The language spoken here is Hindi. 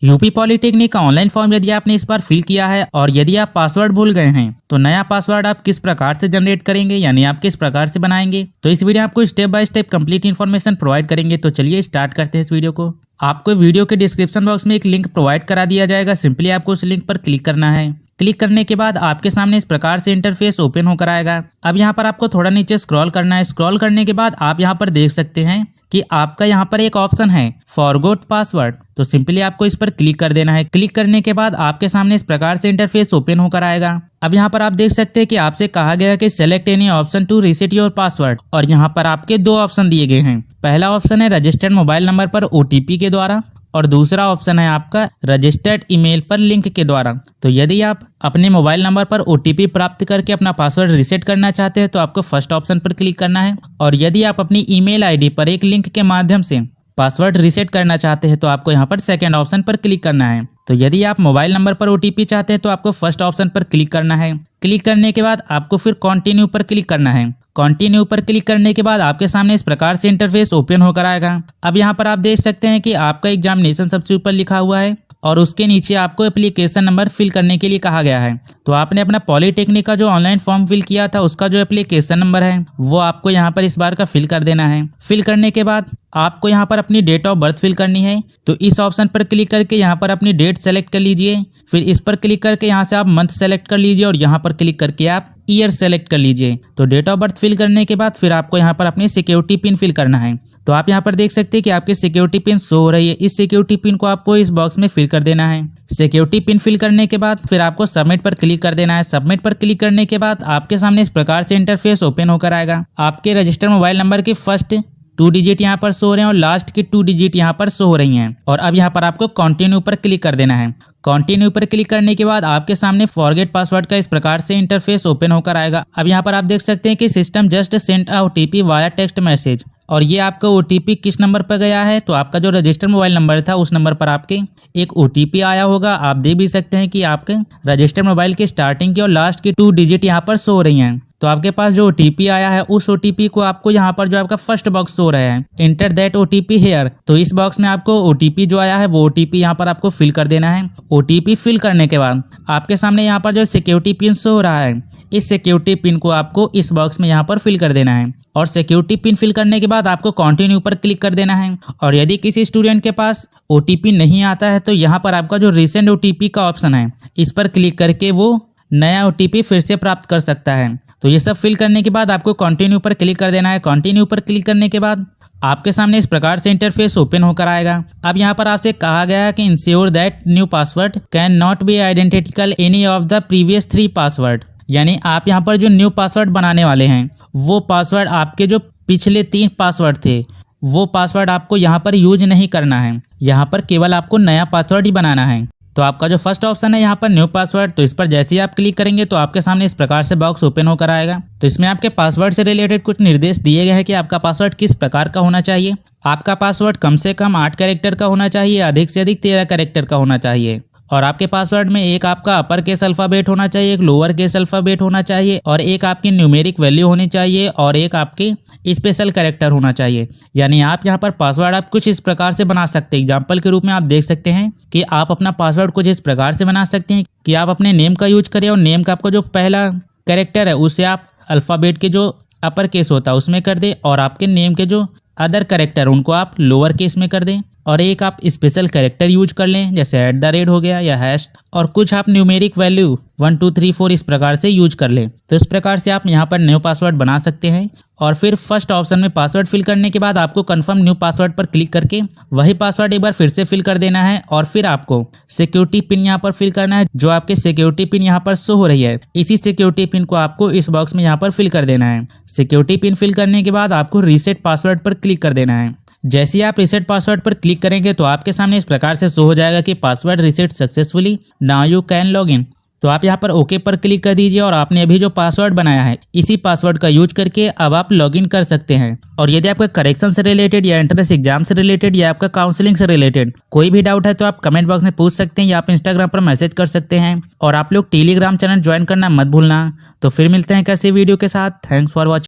यूपी पॉलिटेक्निक का ऑनलाइन फॉर्म यदि आपने इस बार फिल किया है और यदि आप पासवर्ड भूल गए हैं तो नया पासवर्ड आप किस प्रकार से जनरेट करेंगे, यानी आप किस प्रकार से बनाएंगे, तो इस वीडियो में आपको step by step complete information provide करेंगे। तो चलिए स्टार्ट करते हैं इस वीडियो को। आपको वीडियो के डिस्क्रिप्शन बॉक्स में एक लिंक प्रोवाइड करा दिया जाएगा, सिंपली आपको उस लिंक पर क्लिक करना है। क्लिक करने के बाद आपके सामने इस प्रकार से इंटरफेस ओपन होकर आएगा। अब यहाँ पर आपको थोड़ा नीचे स्क्रॉल करना है। स्क्रॉल करने के बाद आप यहाँ पर देख सकते हैं कि आपका यहाँ पर एक ऑप्शन है फॉरगॉट पासवर्ड, तो सिंपली आपको इस पर क्लिक कर देना है। क्लिक करने के बाद आपके सामने इस प्रकार से इंटरफेस ओपन होकर आएगा। अब यहाँ पर आप देख सकते हैं कि आपसे कहा गया है कि select any option to reset your password, और यहाँ पर आपके दो ऑप्शन दिए गए हैं। पहला ऑप्शन है रजिस्टर्ड मोबाइल नंबर पर ओटीपी के द्वारा, और दूसरा ऑप्शन है आपका रजिस्टर्ड ईमेल पर लिंक के द्वारा। तो यदि आप अपने मोबाइल नंबर पर ओटीपी प्राप्त करके अपना पासवर्ड रीसेट करना चाहते हैं तो आपको फर्स्ट ऑप्शन पर क्लिक करना है, और यदि आप अपनी ईमेल आईडी पर एक लिंक के माध्यम से पासवर्ड रीसेट करना चाहते हैं तो आपको यहाँ पर सेकंड ऑप्शन पर क्लिक करना है। तो यदि आप मोबाइल नंबर पर ओटीपी चाहते हैं तो आपको फर्स्ट ऑप्शन पर क्लिक करना है। क्लिक करने के बाद आपको फिर कंटिन्यू पर क्लिक करना है। कंटिन्यू पर क्लिक करने के बाद आपके सामने इस प्रकार से इंटरफेस ओपन होकर आएगा। अब यहाँ पर आप देख सकते हैं कि आपका एग्जामिनेशन सबसे ऊपर लिखा हुआ है और उसके नीचे आपको एप्लीकेशन नंबर फिल करने के लिए कहा गया है। तो आपने अपना पॉलिटेक्निक का जो ऑनलाइन फॉर्म फिल किया था उसका जो एप्लीकेशन नंबर है वो आपको यहाँ पर इस बार का फिल कर देना है। फिल करने के बाद आपको यहाँ पर अपनी डेट ऑफ बर्थ फिल करनी है। तो इस ऑप्शन पर क्लिक करके यहाँ पर अपनी डेट सेलेक्ट कर लीजिए, फिर इस पर क्लिक करके यहाँ से आप मंथ सेलेक्ट कर लीजिए और यहाँ पर क्लिक करके आप ईयर सेलेक्ट कर लीजिए। तो डेट ऑफ बर्थ फिल करने के बाद फिर आपको यहाँ पर अपनी सिक्योरिटी पिन फिल करना है। तो आप यहाँ पर देख सकते हैं कि आपकी सिक्योरिटी पिन शो हो रही है। इस सिक्योरिटी पिन को आपको इस बॉक्स में फिल कर देना है। सिक्योरिटी पिन फिल करने के बाद फिर आपको सबमिट पर क्लिक कर देना है। सबमिट पर क्लिक करने के बाद आपके सामने इस प्रकार से इंटरफेस ओपन होकर आएगा। आपके रजिस्टर्ड मोबाइल नंबर के फर्स्ट 2 डिजिट यहाँ पर शो हो रहे हैं और लास्ट की 2 डिजिट यहाँ पर शो हो रही हैं। और अब यहाँ पर आपको कंटिन्यू पर क्लिक कर देना है। कंटिन्यू पर क्लिक करने के बाद आपके सामने फॉरगेट पासवर्ड का इस प्रकार से इंटरफेस ओपन होकर आएगा। अब यहाँ पर आप देख सकते हैं कि system just sent a OTP via text message, और ये आपका ओटीपी किस नंबर पर गया है, तो आपका जो रजिस्टर्ड मोबाइल नंबर था उस नंबर पर आपके एक ओटीपी आया होगा। आप देख भी सकते हैं कि आपके रजिस्टर्ड मोबाइल की स्टार्टिंग की और लास्ट की 2 डिजिट यहाँ पर शो हो रही हैं। तो आपके पास जो ओटीपी आया है उस ओटीपी को आपको यहाँ पर जो आपका फर्स्ट बॉक्स शो रहा है एंटर दैट ओटीपी हेयर, तो इस बॉक्स में आपको ओटीपी जो आया है वो ओटीपी यहाँ पर आपको फिल कर देना है। ओटीपी फिल करने के बाद आपके सामने यहाँ पर जो सिक्योरिटी पिन शो हो रहा है इस सिक्योरिटी पिन को आपको इस बॉक्स में यहाँ पर फिल कर देना है। और सिक्योरिटी पिन फिल करने के बाद आपको कंटिन्यू पर क्लिक कर देना है। और यदि किसी स्टूडेंट के पास ओटीपी नहीं आता है तो यहाँ पर आपका जो रिसेंट ओटीपी का ऑप्शन है इस पर क्लिक करके वो नया ओटीपी फिर से प्राप्त कर सकता है। तो ये सब फिल करने के बाद आपको कंटिन्यू पर क्लिक कर देना है। कंटिन्यू पर क्लिक करने के बाद आपके सामने इस प्रकार से इंटरफेस ओपन होकर आएगा। अब यहाँ पर आपसे कहा गया है कि ensure that new password can not be identical any of the previous 3 password, यानी आप यहाँ पर जो न्यू पासवर्ड बनाने वाले हैं वो पासवर्ड आपके जो पिछले 3 पासवर्ड थे वो पासवर्ड आपको यहाँ पर यूज नहीं करना है। यहाँ पर केवल आपको नया पासवर्ड ही बनाना है। तो आपका जो फर्स्ट ऑप्शन है यहाँ पर न्यू पासवर्ड, तो इस पर जैसे ही आप क्लिक करेंगे तो आपके सामने इस प्रकार से बॉक्स ओपन होकर आएगा। तो इसमें आपके पासवर्ड से रिलेटेड कुछ निर्देश दिए गए हैं कि आपका पासवर्ड किस प्रकार का होना चाहिए। आपका पासवर्ड कम से कम 8 कैरेक्टर का होना चाहिए, अधिक से अधिक 13 कैरेक्टर का होना चाहिए। और आपके पासवर्ड में एक आपका अपर केस अल्फाबेट होना चाहिए, एक लोअर केस अल्फाबेट होना चाहिए, और एक आपकी न्यूमेरिक वैल्यू होनी चाहिए, और एक आपके स्पेशल कैरेक्टर होना चाहिए। यानी आप यहाँ पर पासवर्ड आप कुछ इस प्रकार से बना सकते हैं। एग्जाम्पल के रूप में आप देख सकते हैं कि आप अपना पासवर्ड कुछ इस प्रकार से बना सकते हैं कि आप अपने नेम का यूज करें और नेम का आपका जो पहला कैरेक्टर है उसे आप अल्फाबेट के जो अपर केस होता है उसमें कर दें, और आपके नेम के जो अदर कैरेक्टर उनको आप लोअर केस में कर दें, और एक आप स्पेशल कैरेक्टर यूज कर लें जैसे @ हो गया या हैश, और कुछ आप न्यूमेरिक वैल्यू 1 2 3 4 इस प्रकार से यूज कर लें। तो इस प्रकार से आप यहाँ पर न्यू पासवर्ड बना सकते हैं। और फिर फर्स्ट ऑप्शन में पासवर्ड फिल करने के बाद आपको कंफर्म न्यू पासवर्ड पर क्लिक करके वही पासवर्ड एक बार फिर से फिल कर देना है। और फिर आपको सिक्योरिटी पिन यहाँ पर फिल करना है। जो आपके सिक्योरिटी पिन यहाँ पर शो हो रही है इसी सिक्योरिटी पिन को आपको इस बॉक्स में यहाँ पर फिल कर देना है। सिक्योरिटी पिन फिल करने के बाद आपको रीसेट पासवर्ड पर क्लिक कर देना है। जैसे ही आप रीसेट पासवर्ड पर क्लिक करेंगे तो आपके सामने इस प्रकार से शो हो जाएगा कि password reset successfully, now you can log in. तो आप यहाँ पर ओके पर क्लिक कर दीजिए और आपने अभी जो पासवर्ड बनाया है इसी पासवर्ड का यूज करके अब आप लॉगिन कर सकते हैं। और यदि आपका करेक्शन से रिलेटेड या एंट्रेंस एग्जाम से रिलेटेड या आपका काउंसलिंग से रिलेटेड कोई भी डाउट है तो आप कमेंट बॉक्स में पूछ सकते हैं या आप इंस्टाग्राम पर मैसेज कर सकते हैं। और आप लोग टेलीग्राम चैनल ज्वाइन करना मत भूलना। तो फिर मिलते हैं कैसे वीडियो के साथ। Thanks for watching.